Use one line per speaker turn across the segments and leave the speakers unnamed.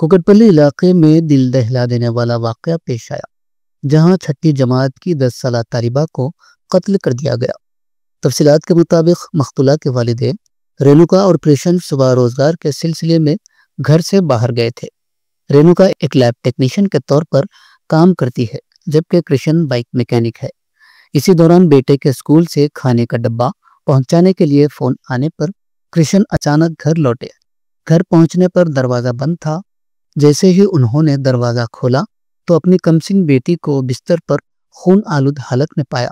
कुकटपल्ली इलाके में दिल दहला देने वाला वाकया पेश आया, जहां छठी जमात की 10 साला तालिबा को कत्ल कर दिया गया। तफसीलात के मुताबिक मकतूला के वालिदैन रेणुका और कृष्ण सुबह रोजगार के सिलसिले में घर से बाहर गए थे। रेणुका एक लैब टेक्नीशियन के तौर पर काम करती है, जबकि कृष्ण बाइक मैकेनिक है। इसी दौरान बेटे के स्कूल से खाने का डब्बा पहुंचाने के लिए फोन आने पर कृष्ण अचानक घर लौटे। घर पहुंचने पर दरवाजा बंद था। जैसे ही उन्होंने दरवाजा खोला तो अपनी कमसिन बेटी को बिस्तर पर खून आलूद हालत में पाया।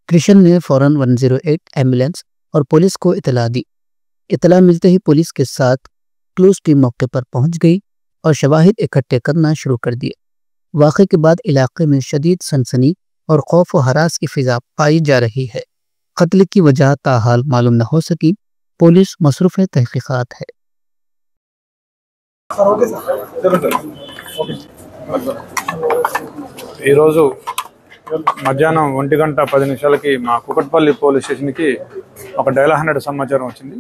कृष्ण ने फौरन 108 एम्बुलेंस और पुलिस को इतला दी। इतला मिलते ही पुलिस के साथ क्लूज टीम मौके पर पहुंच गई और शवाहिद इकट्ठे करना शुरू कर दिए। वाक़े के बाद इलाके में शदीद सनसनी और खौफ व हरास की फिजा पाई जा रही है। कत्ल की वजह ताहाल मालूम न हो सकी। पुलिस मसरूफ़ तहकीकात है।
ఈరోజు మధ్యాహ్నం 1:10 మా కుకట్పల్లి పోలీస్ స్టేషన్కి ఒక డైల్ 100 సమాచారం వచ్చింది.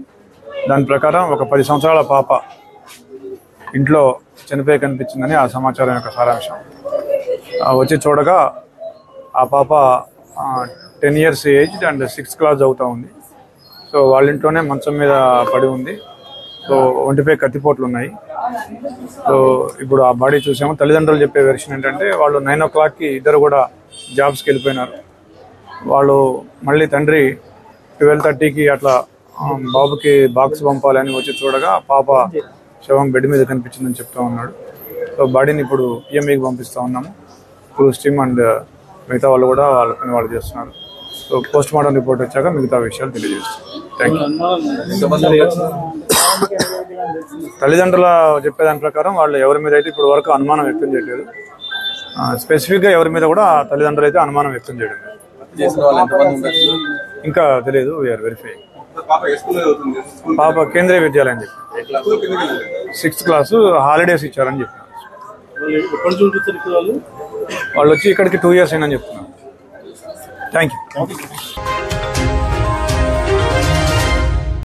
దాని ప్రకారం ఒక 10 సంవత్సరాల పాప ఇంట్లో చనిపోయి కనిపించిందని ఆ సమాచారం యొక్క సారాంశం. వచ్చి చూడగా ఆ పాప 10 years aged and 6th class చదువుతూ ఉంది. సో వాళ్ళ ఇంట్లోనే మంచం మీద పడి ఉంది. సో ఒంటిపై కత్తిపోట్లు ఉన్నాయి. సో ఇప్పుడు ఆ బాడీ చూసాము. తల్లిదండ్రులు చెప్పే వెర్షన్ ఏంటంటే వాళ్ళు 9 o'clockకి ఇద్దరు కూడా జాబ్స్కి వెళ్ళిపోయినారు. వాళ్ళు మళ్ళీ తండ్రి 12:30కి అట్లా బాబుకి బాక్స్ పంపాలని వచ్చి చూడగా పాప శవం బెడ్ మీద కనిపించిందని చెప్తా ఉన్నాడు. సో బాడీని ఇప్పుడు పిఎంఈకి పంపిస్తూ ఉన్నాము. క్రూజ్ టీమ్ అండ్ మిగతా వాళ్ళు కూడా వాళ్ళ పని వాళ్ళు చేస్తున్నారు. సో పోస్ట్ మార్టం రిపోర్ట్ వచ్చాక మిగతా విషయాలు తెలియజేస్తాం. Thank you. తల్లిదండ్రుల చెప్పేదాని ప్రకారం వాళ్ళు ఎవరి మీద అయితే ఇప్పుడు వరకు అనుమానం వ్యక్తం చేయలేదు. స్పెసిఫిక్గా ఎవరి మీద కూడా తల్లిదండ్రులు అయితే అనుమానం వ్యక్తం చేయడం ఇంకా తెలియదు. VR verify. పాప కేంద్రీయ విద్యాలయం చెప్పి 6th class హాలిడేస్ ఇచ్చారని చెప్పినారు. వాళ్ళు వచ్చి ఇక్కడికి 2 years అయిందని చెప్తున్నారు. Thank you.